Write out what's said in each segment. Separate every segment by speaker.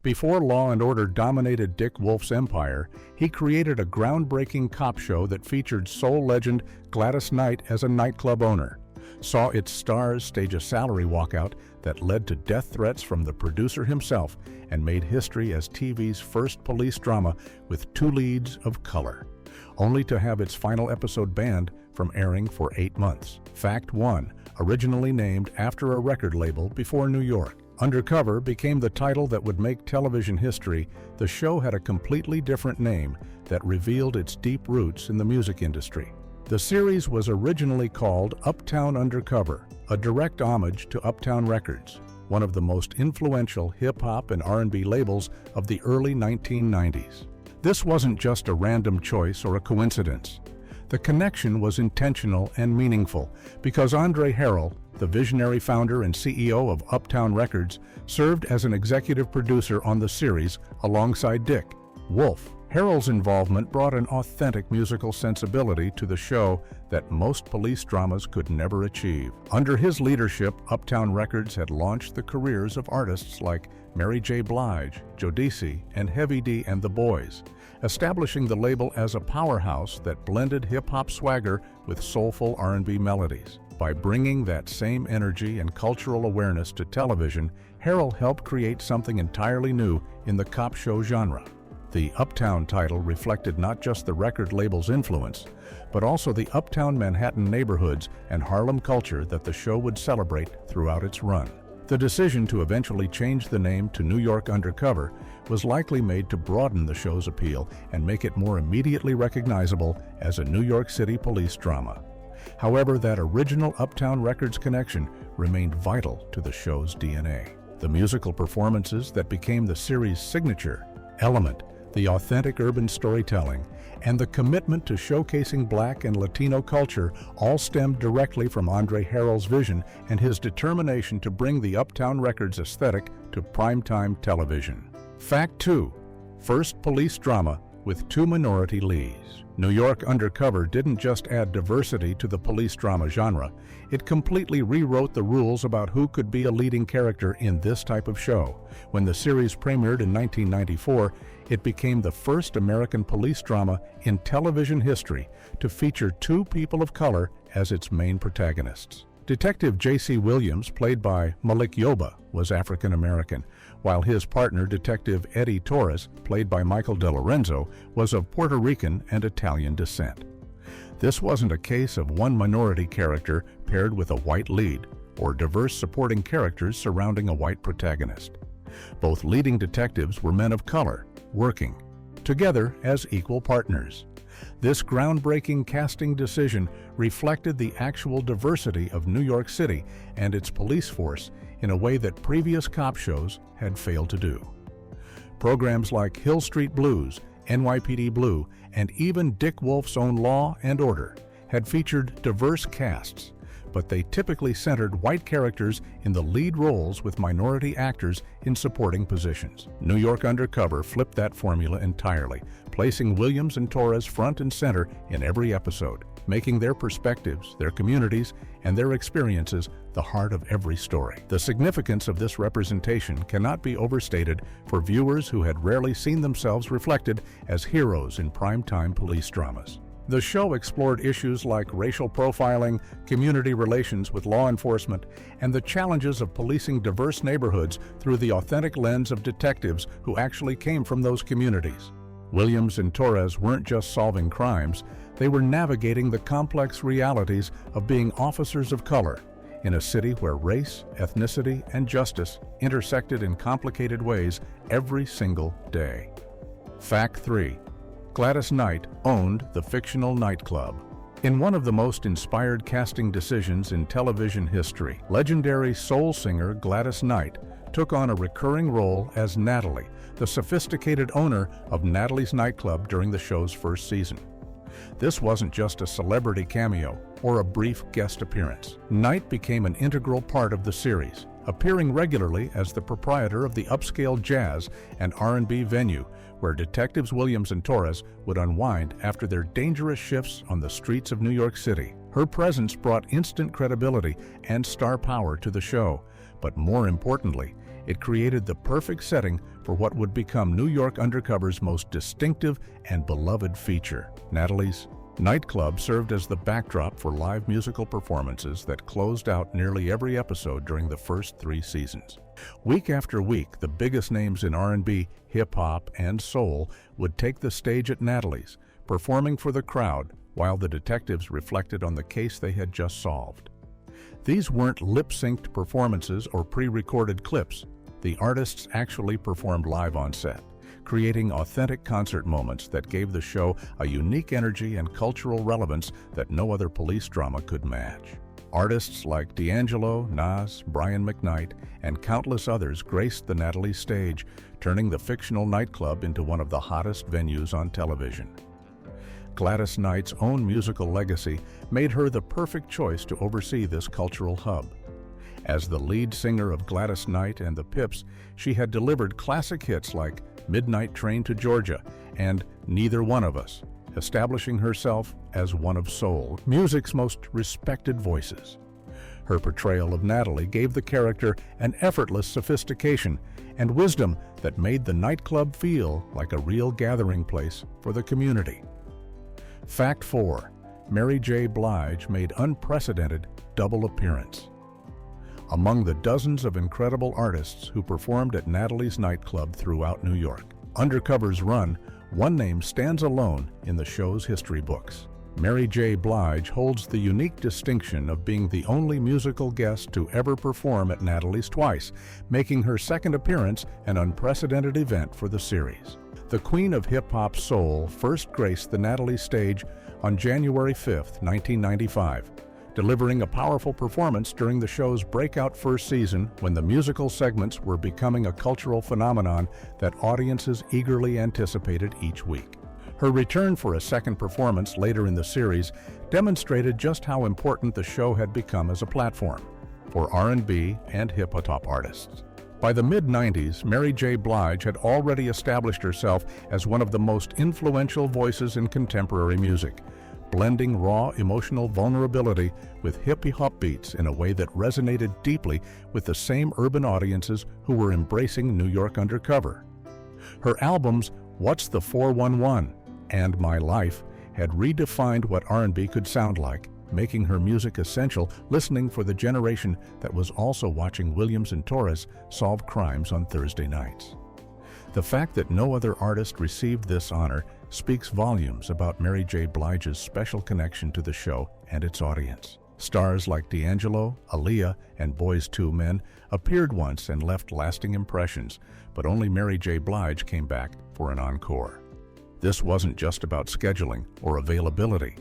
Speaker 1: Before Law and Order dominated Dick Wolf's empire, he created a groundbreaking cop show that featured soul legend Gladys Knight as a nightclub owner, saw its stars stage a salary walkout that led to death threats from the producer himself, and made history as TV's first police drama with 2 leads of color, only to have its final episode banned from airing for 8 months. Fact 1, originally named after a record label before New York. Undercover became the title that would make television history. The show had a completely different name that revealed its deep roots in the music industry. The series was originally called Uptown Undercover, a direct homage to Uptown Records, one of the most influential hip-hop and R&B labels of the early 1990s. This wasn't just a random choice or a coincidence. The connection was intentional and meaningful because Andre Harrell, the visionary founder and CEO of Uptown Records, served as an executive producer on the series alongside Dick Wolf. Harrell's involvement brought an authentic musical sensibility to the show that most police dramas could never achieve. Under his leadership, Uptown Records had launched the careers of artists like Mary J. Blige, Jodeci, and Heavy D and the Boys, establishing the label as a powerhouse that blended hip-hop swagger with soulful R&B melodies. By bringing that same energy and cultural awareness to television, Harrell helped create something entirely new in the cop show genre. The Uptown title reflected not just the record label's influence, but also the uptown Manhattan neighborhoods and Harlem culture that the show would celebrate throughout its run. The decision to eventually change the name to New York Undercover was likely made to broaden the show's appeal and make it more immediately recognizable as a New York City police drama. However, that original Uptown Records connection remained vital to the show's DNA. The musical performances that became the series' signature element, the authentic urban storytelling, and the commitment to showcasing Black and Latino culture all stemmed directly from Andre Harrell's vision and his determination to bring the Uptown Records aesthetic to primetime television. Fact 2, first police drama with 2 minority leads. New York Undercover didn't just add diversity to the police drama genre, it completely rewrote the rules about who could be a leading character in this type of show. When the series premiered in 1994, it became the first American police drama in television history to feature 2 people of color as its main protagonists. Detective J.C. Williams, played by Malik Yoba, was African American, while his partner, Detective Eddie Torres, played by Michael De Lorenzo, was of Puerto Rican and Italian descent. This wasn't a case of one minority character paired with a white lead, or diverse supporting characters surrounding a white protagonist. Both leading detectives were men of color, working together as equal partners. This groundbreaking casting decision reflected the actual diversity of New York City and its police force in a way that previous cop shows had failed to do. Programs like Hill Street Blues, NYPD Blue, and even Dick Wolf's own Law and Order had featured diverse casts, but they typically centered white characters in the lead roles with minority actors in supporting positions. New York Undercover flipped that formula entirely, placing Williams and Torres front and center in every episode, making their perspectives, their communities, and their experiences the heart of every story. The significance of this representation cannot be overstated for viewers who had rarely seen themselves reflected as heroes in primetime police dramas. The show explored issues like racial profiling, community relations with law enforcement, and the challenges of policing diverse neighborhoods through the authentic lens of detectives who actually came from those communities. Williams and Torres weren't just solving crimes, they were navigating the complex realities of being officers of color in a city where race, ethnicity, and justice intersected in complicated ways every single day. Fact 3. Gladys Knight owned the fictional nightclub. In one of the most inspired casting decisions in television history, legendary soul singer Gladys Knight took on a recurring role as Natalie, the sophisticated owner of Natalie's nightclub during the show's first season. This wasn't just a celebrity cameo or a brief guest appearance. Knight became an integral part of the series, appearing regularly as the proprietor of the upscale jazz and R&B venue where detectives Williams and Torres would unwind after their dangerous shifts on the streets of New York City. Her presence brought instant credibility and star power to the show, but more importantly, It created the perfect setting for what would become New York Undercover's most distinctive and beloved feature. Natalie's nightclub served as the backdrop for live musical performances that closed out nearly every episode during the first 3 seasons. Week after week, the biggest names in R&B, hip-hop, and soul would take the stage at Natalie's, performing for the crowd while the detectives reflected on the case they had just solved. These weren't lip-synced performances or pre-recorded clips. The artists actually performed live on set, creating authentic concert moments that gave the show a unique energy and cultural relevance that no other police drama could match. Artists like D'Angelo, Nas, Brian McKnight, and countless others graced the Natalie stage, turning the fictional nightclub into one of the hottest venues on television. Gladys Knight's own musical legacy made her the perfect choice to oversee this cultural hub. As the lead singer of Gladys Knight and the Pips, she had delivered classic hits like Midnight Train to Georgia and Neither One of Us, establishing herself as one of soul music's most respected voices. Her portrayal of Natalie gave the character an effortless sophistication and wisdom that made the nightclub feel like a real gathering place for the community. Fact 4. Mary J. Blige made unprecedented double appearance. Among the dozens of incredible artists who performed at Natalie's nightclub throughout New York, Undercover's run, one name stands alone in the show's history books. Mary J. Blige holds the unique distinction of being the only musical guest to ever perform at Natalie's twice, making her second appearance an unprecedented event for the series. The Queen of Hip-Hop Soul first graced the Natalie stage on January 5, 1995, delivering a powerful performance during the show's breakout first season when the musical segments were becoming a cultural phenomenon that audiences eagerly anticipated each week. Her return for a second performance later in the series demonstrated just how important the show had become as a platform for R&B and hip-hop artists. By the mid-90s, Mary J. Blige had already established herself as one of the most influential voices in contemporary music, blending raw emotional vulnerability with hip-hop beats in a way that resonated deeply with the same urban audiences who were embracing New York Undercover. Her albums What's the 411 and My Life had redefined what R&B could sound like, making her music essential listening for the generation that was also watching Williams and Torres solve crimes on Thursday nights. The fact that no other artist received this honor speaks volumes about Mary J. Blige's special connection to the show and its audience. Stars like D'Angelo, Aaliyah, and Boyz II Men appeared once and left lasting impressions, but only Mary J. Blige came back for an encore. This wasn't just about scheduling or availability.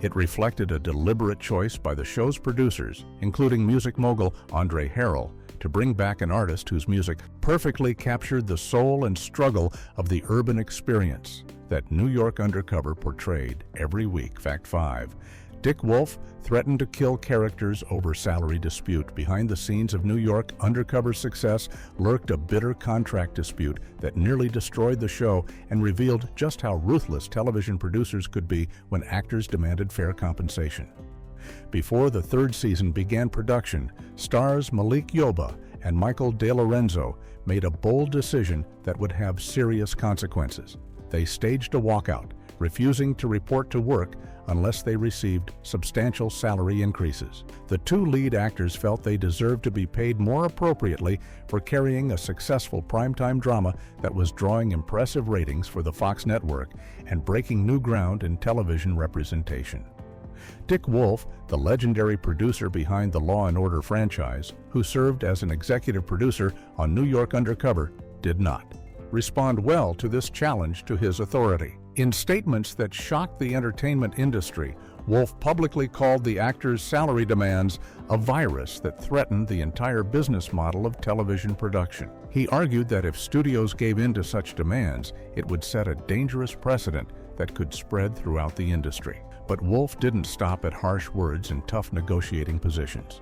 Speaker 1: It reflected a deliberate choice by the show's producers, including music mogul Andre Harrell, to bring back an artist whose music perfectly captured the soul and struggle of the urban experience that New York Undercover portrayed every week. Fact 5. Dick Wolf threatened to kill characters over salary dispute. Behind the scenes of New York Undercover's success lurked a bitter contract dispute that nearly destroyed the show and revealed just how ruthless television producers could be when actors demanded fair compensation. Before the third season began production, stars Malik Yoba and Michael DeLorenzo made a bold decision that would have serious consequences. They staged a walkout, refusing to report to work unless they received substantial salary increases. The two lead actors felt they deserved to be paid more appropriately for carrying a successful primetime drama that was drawing impressive ratings for the Fox network and breaking new ground in television representation. Dick Wolf, the legendary producer behind the Law & Order franchise, who served as an executive producer on New York Undercover, did not respond well to this challenge to his authority. In statements that shocked the entertainment industry, Wolf publicly called the actors' salary demands a virus that threatened the entire business model of television production. He argued that if studios gave in to such demands, it would set a dangerous precedent that could spread throughout the industry. But Wolf didn't stop at harsh words and tough negotiating positions.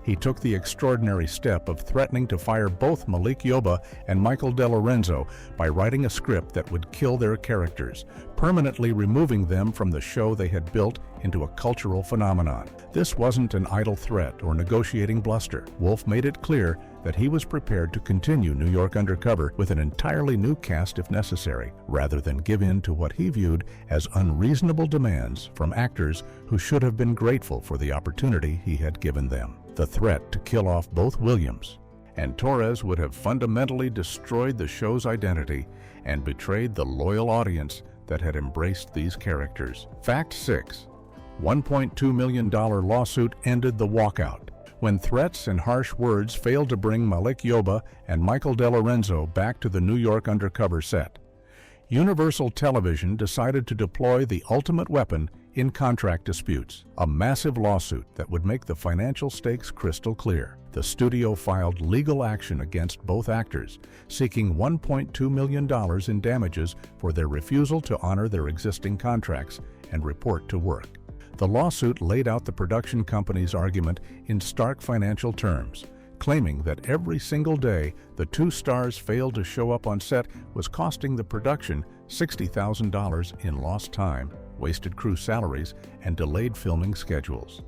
Speaker 1: He took the extraordinary step of threatening to fire both Malik Yoba and Michael DeLorenzo by writing a script that would kill their characters, permanently removing them from the show they had built into a cultural phenomenon. This wasn't an idle threat or negotiating bluster. Wolf made it clear that he was prepared to continue New York Undercover with an entirely new cast if necessary, rather than give in to what he viewed as unreasonable demands from actors who should have been grateful for the opportunity he had given them. The threat to kill off both Williams and Torres would have fundamentally destroyed the show's identity and betrayed the loyal audience that had embraced these characters. Fact 6. $1.2 million lawsuit ended the walkout. When threats and harsh words failed to bring Malik Yoba and Michael DeLorenzo back to the New York Undercover set, Universal Television decided to deploy the ultimate weapon in contract disputes, a massive lawsuit that would make the financial stakes crystal clear. The studio filed legal action against both actors, seeking $1.2 million in damages for their refusal to honor their existing contracts and report to work. The lawsuit laid out the production company's argument in stark financial terms, claiming that every single day the two stars failed to show up on set was costing the production $60,000 in lost time, wasted crew salaries, and delayed filming schedules.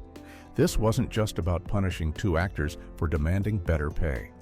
Speaker 1: This wasn't just about punishing two actors for demanding better pay.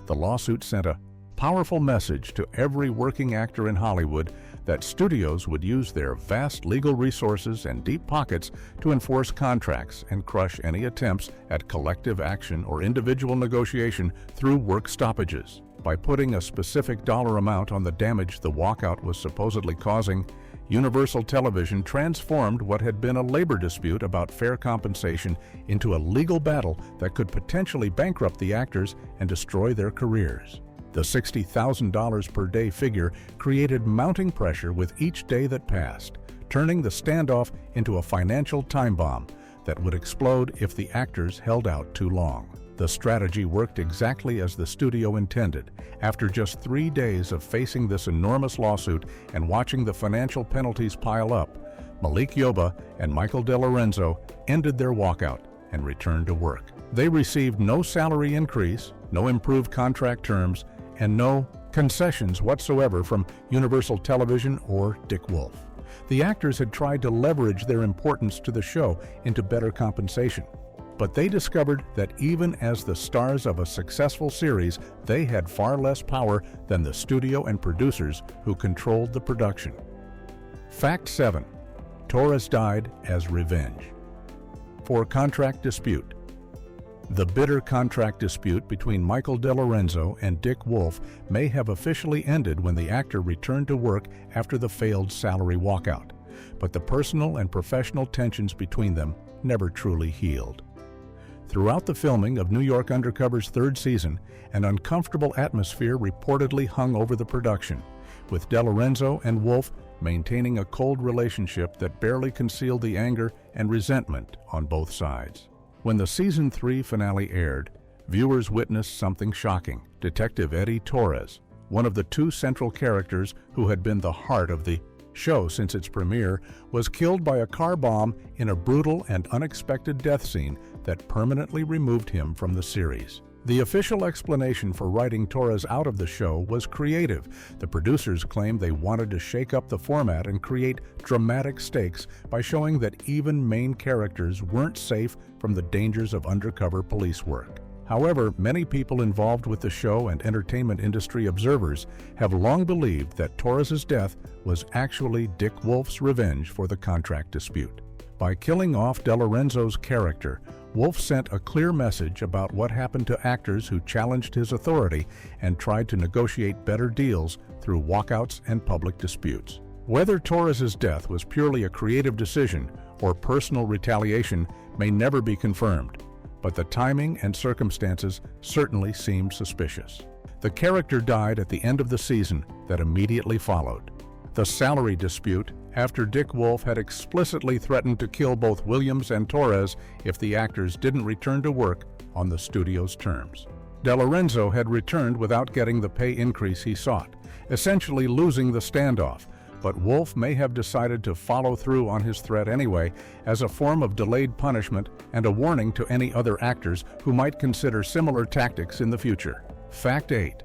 Speaker 1: The lawsuit sent a powerful message to every working actor in Hollywood that studios would use their vast legal resources and deep pockets to enforce contracts and crush any attempts at collective action or individual negotiation through work stoppages. By putting a specific dollar amount on the damage the walkout was supposedly causing, Universal Television transformed what had been a labor dispute about fair compensation into a legal battle that could potentially bankrupt the actors and destroy their careers. The $60,000 per day figure created mounting pressure with each day that passed, turning the standoff into a financial time bomb that would explode if the actors held out too long. The strategy worked exactly as the studio intended. After just 3 days of facing this enormous lawsuit and watching the financial penalties pile up, Malik Yoba and Michael DeLorenzo ended their walkout and returned to work. They received no salary increase, no improved contract terms, and no concessions whatsoever from Universal Television or Dick Wolf. The actors had tried to leverage their importance to the show into better compensation, but they discovered that even as the stars of a successful series, they had far less power than the studio and producers who controlled the production. Fact 7. Torres died as revenge. For contract dispute. The bitter contract dispute between Michael DeLorenzo and Dick Wolf may have officially ended when the actor returned to work after the failed salary walkout, but the personal and professional tensions between them never truly healed. Throughout the filming of New York Undercover's third season, an uncomfortable atmosphere reportedly hung over the production, with DeLorenzo and Wolf maintaining a cold relationship that barely concealed the anger and resentment on both sides. When the Season 3 finale aired, viewers witnessed something shocking. Detective Eddie Torres, one of the two central characters who had been the heart of the show since its premiere, was killed by a car bomb in a brutal and unexpected death scene that permanently removed him from the series. The official explanation for writing Torres out of the show was creative. The producers claimed they wanted to shake up the format and create dramatic stakes by showing that even main characters weren't safe from the dangers of undercover police work. However, many people involved with the show and entertainment industry observers have long believed that Torres's death was actually Dick Wolf's revenge for the contract dispute. By killing off DeLorenzo's character, Wolf sent a clear message about what happened to actors who challenged his authority and tried to negotiate better deals through walkouts and public disputes. Whether Torres's death was purely a creative decision or personal retaliation may never be confirmed, but the timing and circumstances certainly seemed suspicious. The character died at the end of the season that immediately followed. The salary dispute, after Dick Wolf had explicitly threatened to kill both Williams and Torres if the actors didn't return to work on the studio's terms. DeLorenzo had returned without getting the pay increase he sought, essentially losing the standoff, but Wolf may have decided to follow through on his threat anyway as a form of delayed punishment and a warning to any other actors who might consider similar tactics in the future. Fact 8.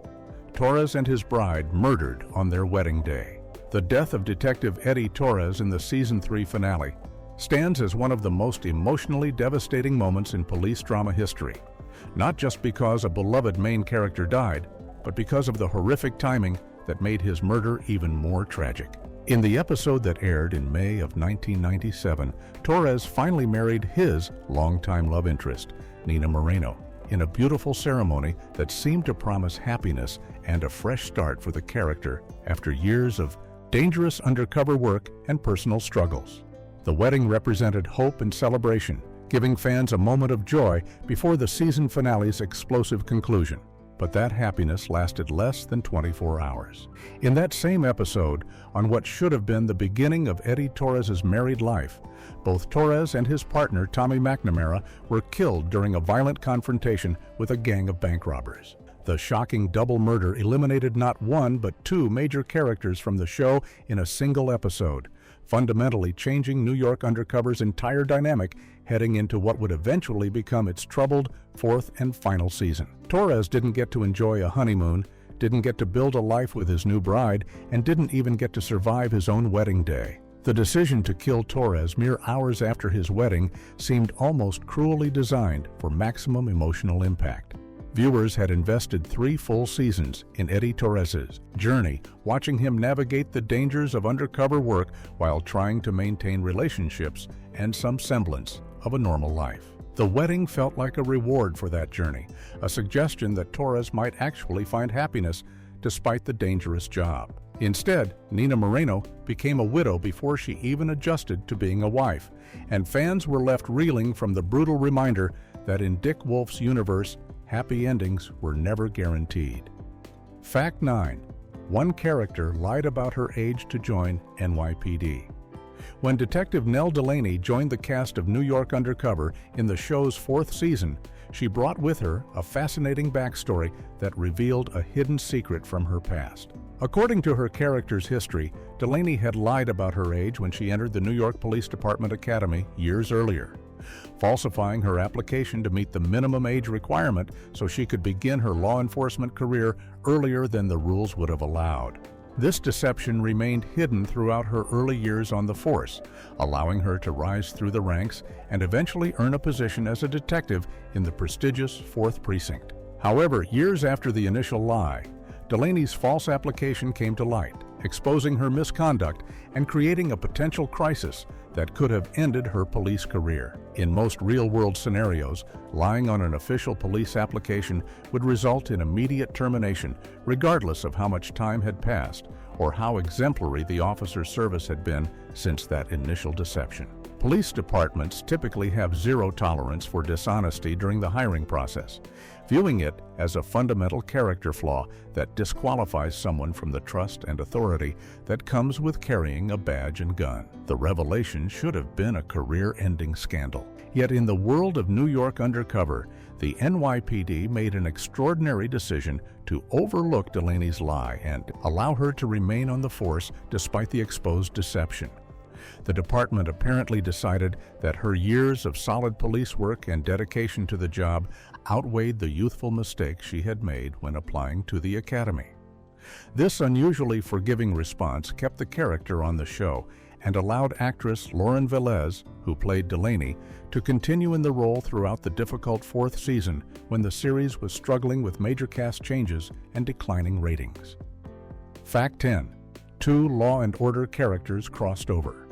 Speaker 1: Torres and his bride murdered on their wedding day. The death of Detective Eddie Torres in the Season 3 finale stands as one of the most emotionally devastating moments in police drama history, not just because a beloved main character died, but because of the horrific timing that made his murder even more tragic. In the episode that aired in May of 1997, Torres finally married his longtime love interest, Nina Moreno, in a beautiful ceremony that seemed to promise happiness and a fresh start for the character after years of dangerous undercover work and personal struggles. The wedding represented hope and celebration, giving fans a moment of joy before the season finale's explosive conclusion. But that happiness lasted less than 24 hours. In that same episode, on what should have been the beginning of Eddie Torres's married life, both Torres and his partner, Tommy McNamara, were killed during a violent confrontation with a gang of bank robbers. The shocking double murder eliminated not one but two major characters from the show in a single episode, fundamentally changing New York Undercover's entire dynamic heading into what would eventually become its troubled fourth and final season. Torres didn't get to enjoy a honeymoon, didn't get to build a life with his new bride, and didn't even get to survive his own wedding day. The decision to kill Torres mere hours after his wedding seemed almost cruelly designed for maximum emotional impact. Viewers had invested 3 full seasons in Eddie Torres's journey, watching him navigate the dangers of undercover work while trying to maintain relationships and some semblance of a normal life. The wedding felt like a reward for that journey, a suggestion that Torres might actually find happiness despite the dangerous job. Instead, Nina Moreno became a widow before she even adjusted to being a wife, and fans were left reeling from the brutal reminder that in Dick Wolf's universe, happy endings were never guaranteed. Fact 9. One character lied about her age to join NYPD. When Detective Nell Delaney joined the cast of New York Undercover in the show's 4th season, she brought with her a fascinating backstory that revealed a hidden secret from her past. According to her character's history, Delaney had lied about her age when she entered the New York Police Department Academy years earlier, falsifying her application to meet the minimum age requirement so she could begin her law enforcement career earlier than the rules would have allowed. This deception remained hidden throughout her early years on the force, allowing her to rise through the ranks and eventually earn a position as a detective in the prestigious 4th Precinct. However, years after the initial lie, Delaney's false application came to light, exposing her misconduct and creating a potential crisis that could have ended her police career. In most real-world scenarios, lying on an official police application would result in immediate termination, regardless of how much time had passed or how exemplary the officer's service had been since that initial deception. Police departments typically have zero tolerance for dishonesty during the hiring process, viewing it as a fundamental character flaw that disqualifies someone from the trust and authority that comes with carrying a badge and gun. The revelation should have been a career-ending scandal. Yet in the world of New York Undercover, the NYPD made an extraordinary decision to overlook Delaney's lie and allow her to remain on the force despite the exposed deception. The department apparently decided that her years of solid police work and dedication to the job outweighed the youthful mistakes she had made when applying to the academy. This unusually forgiving response kept the character on the show and allowed actress Lauren Velez, who played Delaney, to continue in the role throughout the difficult 4th season when the series was struggling with major cast changes and declining ratings. Fact 10. 2 Law and Order characters crossed over.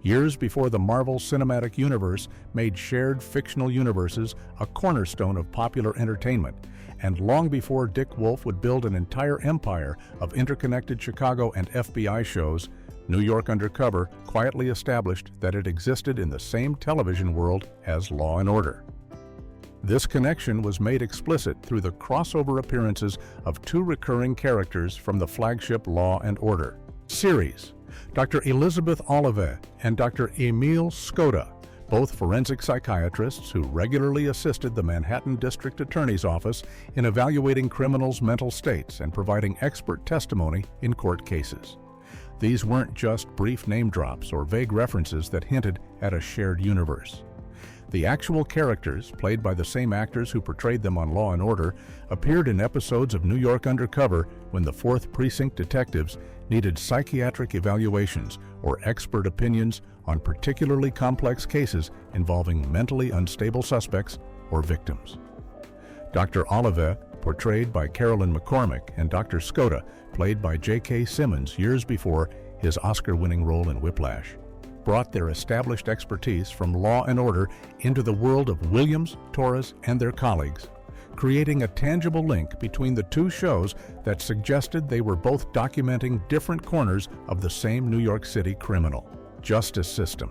Speaker 1: Years before the Marvel Cinematic Universe made shared fictional universes a cornerstone of popular entertainment, and long before Dick Wolf would build an entire empire of interconnected Chicago and FBI shows, New York Undercover quietly established that it existed in the same television world as Law and Order. This connection was made explicit through the crossover appearances of 2 recurring characters from the flagship Law and Order series, Dr. Elizabeth Olivet and Dr. Emil Skoda, both forensic psychiatrists who regularly assisted the Manhattan District Attorney's Office in evaluating criminals' mental states and providing expert testimony in court cases. These weren't just brief name drops or vague references that hinted at a shared universe. The actual characters, played by the same actors who portrayed them on Law & Order, appeared in episodes of New York Undercover when the 4th Precinct detectives needed psychiatric evaluations or expert opinions on particularly complex cases involving mentally unstable suspects or victims. Dr. Olive, portrayed by Carolyn McCormick, and Dr. Skoda, played by J.K. Simmons years before his Oscar-winning role in Whiplash, brought their established expertise from Law & Order into the world of Williams, Torres, and their colleagues, creating a tangible link between the two shows that suggested they were both documenting different corners of the same New York City criminal justice system.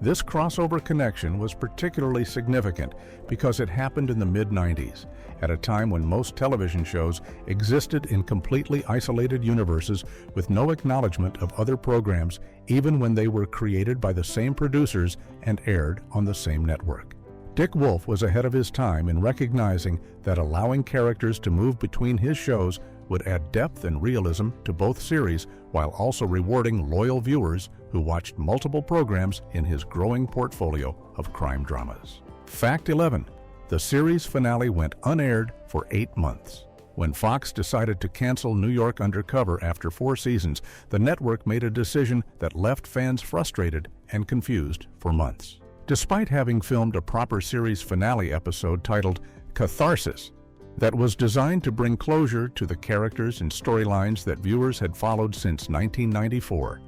Speaker 1: This crossover connection was particularly significant because it happened in the mid-90s, at a time when most television shows existed in completely isolated universes with no acknowledgement of other programs, even when they were created by the same producers and aired on the same network. Dick Wolf was ahead of his time in recognizing that allowing characters to move between his shows would add depth and realism to both series while also rewarding loyal viewers who watched multiple programs in his growing portfolio of crime dramas. Fact 11. The series finale went unaired for 8 months. When Fox decided to cancel New York Undercover after 4 seasons, the network made a decision that left fans frustrated and confused for months. Despite having filmed a proper series finale episode titled Catharsis, that was designed to bring closure to the characters and storylines that viewers had followed since 1994,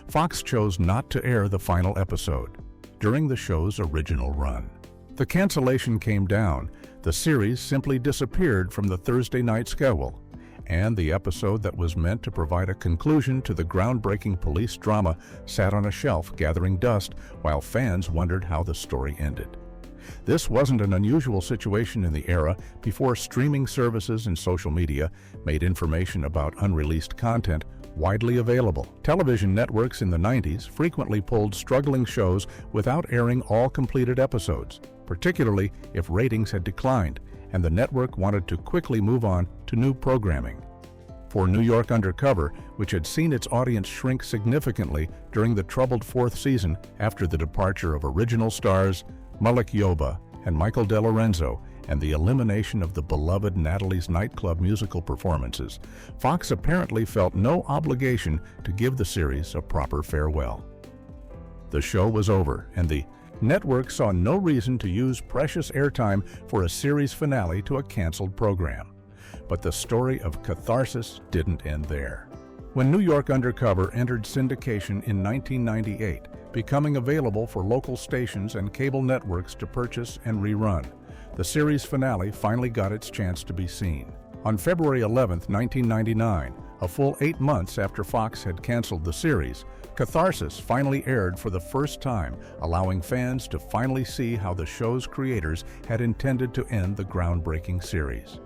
Speaker 1: Fox chose not to air the final episode during the show's original run. The cancellation came down, the series simply disappeared from the Thursday night schedule, and the episode that was meant to provide a conclusion to the groundbreaking police drama sat on a shelf gathering dust while fans wondered how the story ended. This wasn't an unusual situation in the era before streaming services and social media made information about unreleased content widely available. Television networks in the 90s frequently pulled struggling shows without airing all completed episodes, particularly if ratings had declined and the network wanted to quickly move on to new programming. For New York Undercover, which had seen its audience shrink significantly during the troubled 4th season after the departure of original stars Malik Yoba and Michael DeLorenzo and the elimination of the beloved Natalie's Nightclub musical performances, Fox apparently felt no obligation to give the series a proper farewell. The show was over, and the network saw no reason to use precious airtime for a series finale to a canceled program. But the story of Catharsis didn't end there. When New York Undercover entered syndication in 1998, becoming available for local stations and cable networks to purchase and rerun, the series finale finally got its chance to be seen. On February 11, 1999, a full 8 months after Fox had canceled the series, Catharsis finally aired for the first time, allowing fans to finally see how the show's creators had intended to end the groundbreaking series.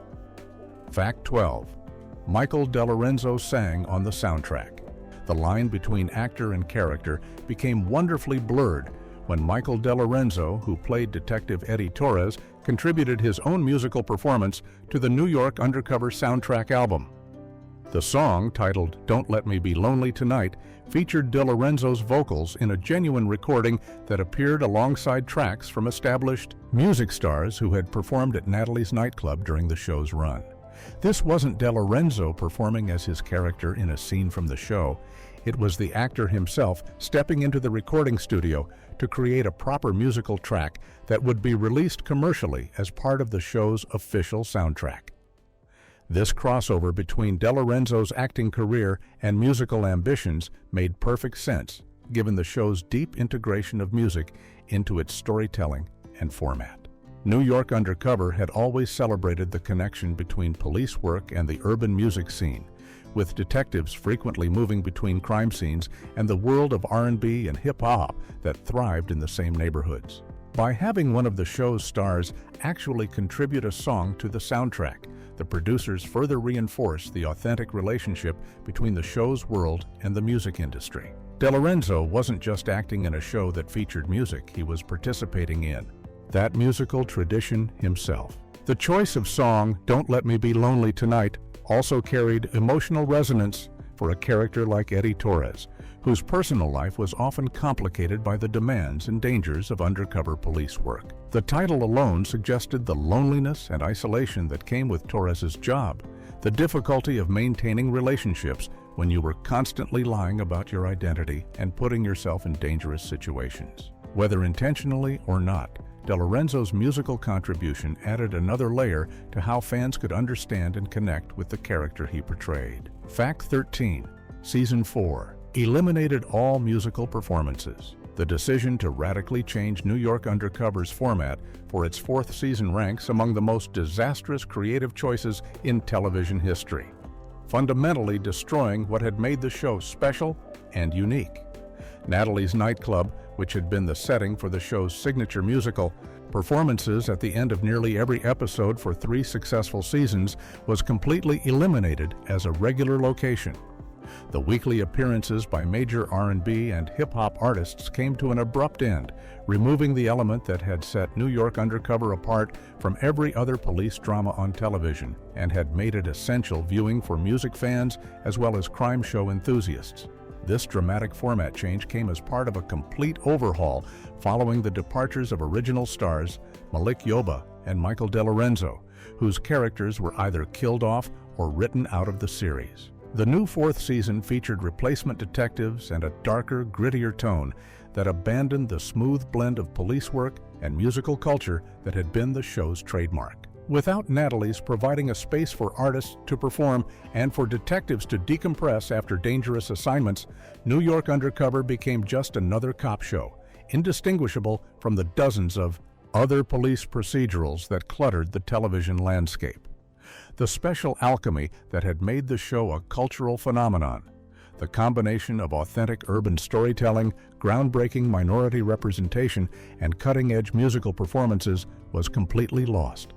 Speaker 1: Fact 12. Michael DeLorenzo sang on the soundtrack. The line between actor and character became wonderfully blurred when Michael DeLorenzo, who played Detective Eddie Torres, contributed his own musical performance to the New York Undercover soundtrack album. The song, titled Don't Let Me Be Lonely Tonight, featured DeLorenzo's vocals in a genuine recording that appeared alongside tracks from established music stars who had performed at Natalie's Nightclub during the show's run. This wasn't DeLorenzo performing as his character in a scene from the show. It was the actor himself stepping into the recording studio to create a proper musical track that would be released commercially as part of the show's official soundtrack. This crossover between DeLorenzo's acting career and musical ambitions made perfect sense, given the show's deep integration of music into its storytelling and format. New York Undercover had always celebrated the connection between police work and the urban music scene, with detectives frequently moving between crime scenes and the world of R&B and hip-hop that thrived in the same neighborhoods. By having one of the show's stars actually contribute a song to the soundtrack, the producers further reinforced the authentic relationship between the show's world and the music industry. DeLorenzo wasn't just acting in a show that featured music he was participating in that musical tradition himself. The choice of song Don't Let Me Be Lonely Tonight also carried emotional resonance for a character like Eddie Torres, whose personal life was often complicated by the demands and dangers of undercover police work. The title alone suggested the loneliness and isolation that came with Torres's job, the difficulty of maintaining relationships when you were constantly lying about your identity and putting yourself in dangerous situations. Whether intentionally or not, De Lorenzo's musical contribution added another layer to how fans could understand and connect with the character he portrayed. Fact 13. Season 4 eliminated all musical performances. The decision to radically change New York Undercover's format for its fourth season ranks among the most disastrous creative choices in television history, fundamentally destroying what had made the show special and unique. Natalie's Nightclub, which had been the setting for the show's signature musical, performances at the end of nearly every episode for 3 successful seasons, was completely eliminated as a regular location. The weekly appearances by major R&B and hip-hop artists came to an abrupt end, removing the element that had set New York Undercover apart from every other police drama on television and had made it essential viewing for music fans as well as crime show enthusiasts. This dramatic format change came as part of a complete overhaul following the departures of original stars Malik Yoba and Michael De Lorenzo, whose characters were either killed off or written out of the series. The new 4th season featured replacement detectives and a darker, grittier tone that abandoned the smooth blend of police work and musical culture that had been the show's trademark. Without Natalie's providing a space for artists to perform and for detectives to decompress after dangerous assignments, New York Undercover became just another cop show, indistinguishable from the dozens of other police procedurals that cluttered the television landscape. The special alchemy that had made the show a cultural phenomenon, the combination of authentic urban storytelling, groundbreaking minority representation, and cutting-edge musical performances, was completely lost.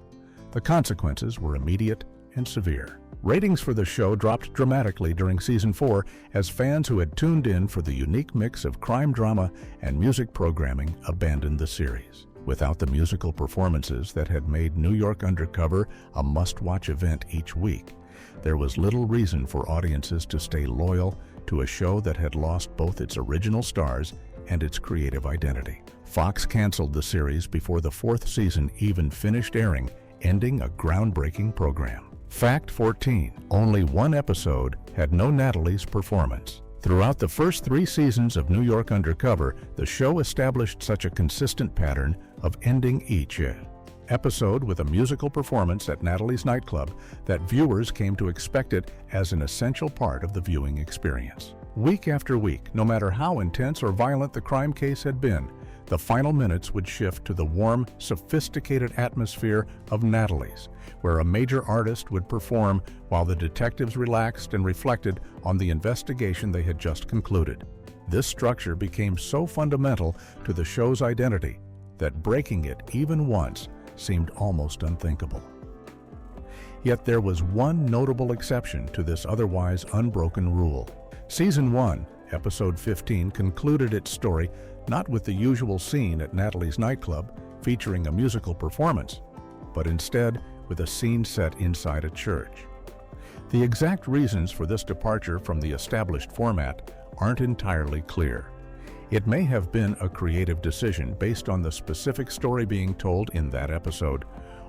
Speaker 1: The consequences were immediate and severe. Ratings for the show dropped dramatically during Season 4 as fans who had tuned in for the unique mix of crime drama and music programming abandoned the series. Without the musical performances that had made New York Undercover a must-watch event each week, there was little reason for audiences to stay loyal to a show that had lost both its original stars and its creative identity. Fox canceled the series before the 4th season even finished airing, ending a groundbreaking program. Fact 14. Only one episode had no Natalie's performance. Throughout the first 3 seasons of New York Undercover, the show established such a consistent pattern of ending each episode with a musical performance at Natalie's Nightclub that viewers came to expect it as an essential part of the viewing experience. Week after week, no matter how intense or violent the crime case had been, the final minutes would shift to the warm, sophisticated atmosphere of Natalie's, where a major artist would perform while the detectives relaxed and reflected on the investigation they had just concluded. This structure became so fundamental to the show's identity that breaking it even once seemed almost unthinkable. Yet there was one notable exception to this otherwise unbroken rule. Season 1, Episode 15, concluded its story not with the usual scene at Natalie's Nightclub featuring a musical performance, but instead with a scene set inside a church. The exact reasons for this departure from the established format aren't entirely clear. It may have been a creative decision based on the specific story being told in that episode,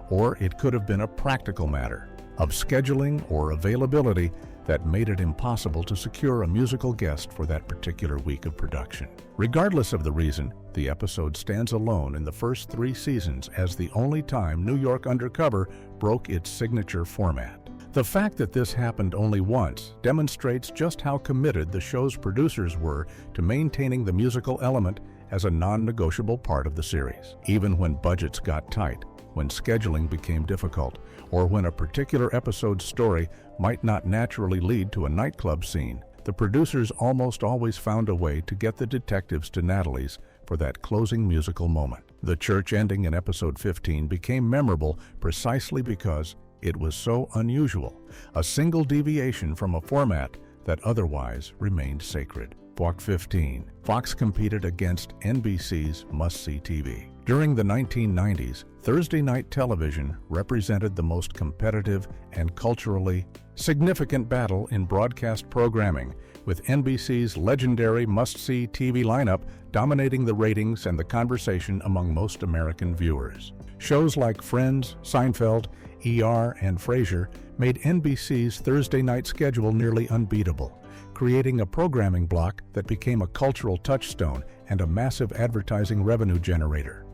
Speaker 1: or it could have been a practical matter of scheduling or availability that made it impossible to secure a musical guest for that particular week of production. Regardless of the reason, the episode stands alone in the first 3 seasons as the only time New York Undercover broke its signature format. The fact that this happened only once demonstrates just how committed the show's producers were to maintaining the musical element as a non-negotiable part of the series. Even when budgets got tight, when scheduling became difficult, or when a particular episode's story might not naturally lead to a nightclub scene, the producers almost always found a way to get the detectives to Natalie's for that closing musical moment. The church ending in episode 15 became memorable precisely because it was so unusual, a single deviation from a format that otherwise remained sacred. Walk 15. Fox competed against NBC's must-see TV. During the 1990s, Thursday night television represented the most competitive and culturally significant battle in broadcast programming, with NBC's legendary must-see TV lineup dominating the ratings and the conversation among most American viewers. Shows like Friends, Seinfeld, ER, and Frasier made NBC's Thursday night schedule nearly unbeatable, creating a programming block that became a cultural touchstone and a massive advertising revenue generator.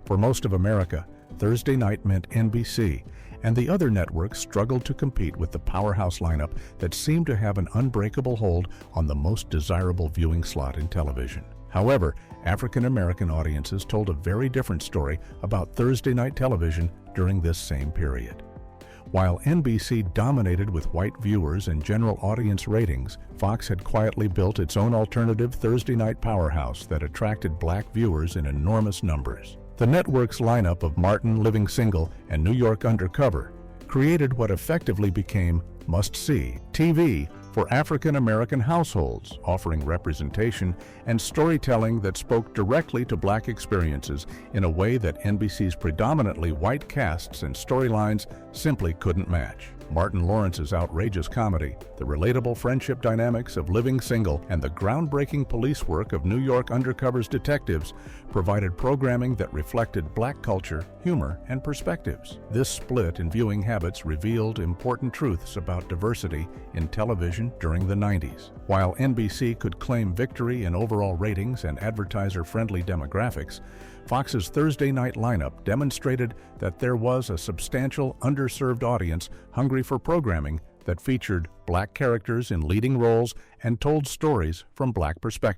Speaker 1: For most of America, Thursday night meant NBC, and the other networks struggled to compete with the powerhouse lineup that seemed to have an unbreakable hold on the most desirable viewing slot in television. However, African American audiences told a very different story about Thursday night television during this same period. While NBC dominated with white viewers and general audience ratings, Fox had quietly built its own alternative Thursday night powerhouse that attracted black viewers in enormous numbers. The network's lineup of Martin Living Single and New York Undercover created what effectively became must-see TV for African American households, offering representation and storytelling that spoke directly to black experiences in a way that NBC's predominantly white casts and storylines simply couldn't match. Martin Lawrence's outrageous comedy, the relatable friendship dynamics of Living Single, and the groundbreaking police work of New York Undercover's detectives provided programming that reflected black culture, humor, and perspectives. This split in viewing habits revealed important truths about diversity in television during the 90s. While NBC could claim victory in overall ratings and advertiser-friendly demographics, Fox's Thursday night lineup demonstrated that there was a substantial underserved audience hungry for programming that featured black characters in leading roles and told stories from black perspectives.